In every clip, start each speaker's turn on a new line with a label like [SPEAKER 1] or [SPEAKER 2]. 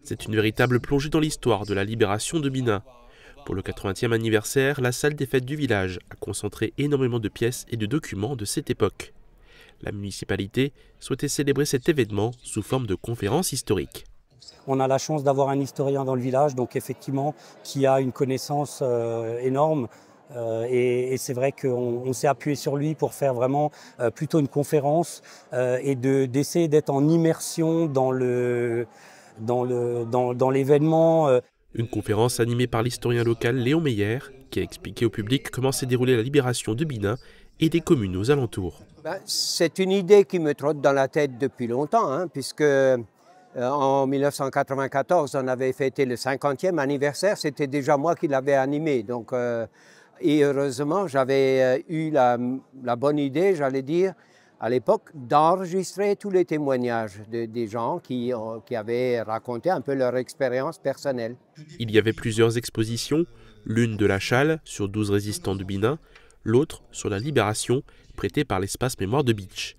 [SPEAKER 1] C'est une véritable plongée dans l'histoire de la libération de Binin. Pour le 80e anniversaire, la salle des fêtes du village a concentré énormément de pièces et de documents de cette époque. La municipalité souhaitait célébrer cet événement sous forme de conférence historique.
[SPEAKER 2] On a la chance d'avoir un historien dans le village, donc effectivement, qui a une connaissance énorme. Et c'est vrai qu'on s'est appuyé sur lui pour faire vraiment plutôt une conférence et d'essayer d'être en immersion dans l'événement.
[SPEAKER 1] Une conférence animée par l'historien local Léon Meyer, qui a expliqué au public comment s'est déroulée la libération de Binin et des communes aux alentours.
[SPEAKER 3] C'est une idée qui me trotte dans la tête depuis longtemps, puisque en 1994, on avait fêté le 50e anniversaire, c'était déjà moi qui l'avais animé. Donc, et heureusement, j'avais eu la bonne idée, j'allais dire, à l'époque, d'enregistrer tous les témoignages des gens qui avaient raconté un peu leur expérience personnelle.
[SPEAKER 1] Il y avait plusieurs expositions, l'une de la Chale sur 12 résistants de Binin, l'autre sur la libération, prêtée par l'espace Mémoire de Bitche.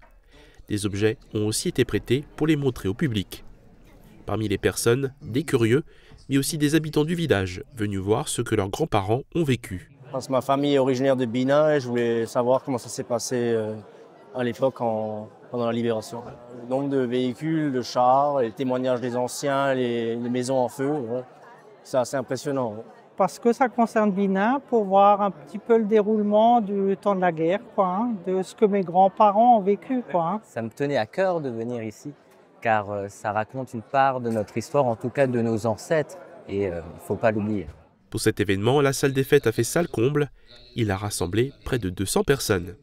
[SPEAKER 1] Des objets ont aussi été prêtés pour les montrer au public. Parmi les personnes, des curieux, mais aussi des habitants du village, venus voir ce que leurs grands-parents ont vécu.
[SPEAKER 4] Parce que ma famille est originaire de Binin et je voulais savoir comment ça s'est passé à l'époque pendant la libération. Le nombre de véhicules, de chars, les témoignages des anciens, les maisons en feu, c'est assez impressionnant.
[SPEAKER 5] Parce que ça concerne Binin, pour voir un petit peu le déroulement du temps de la guerre, de ce que mes grands-parents ont vécu.
[SPEAKER 6] Ça me tenait à cœur de venir ici, car ça raconte une part de notre histoire, en tout cas de nos ancêtres, et il ne faut pas l'oublier.
[SPEAKER 1] Pour cet événement, la salle des fêtes a fait salle comble. Il a rassemblé près de 200 personnes.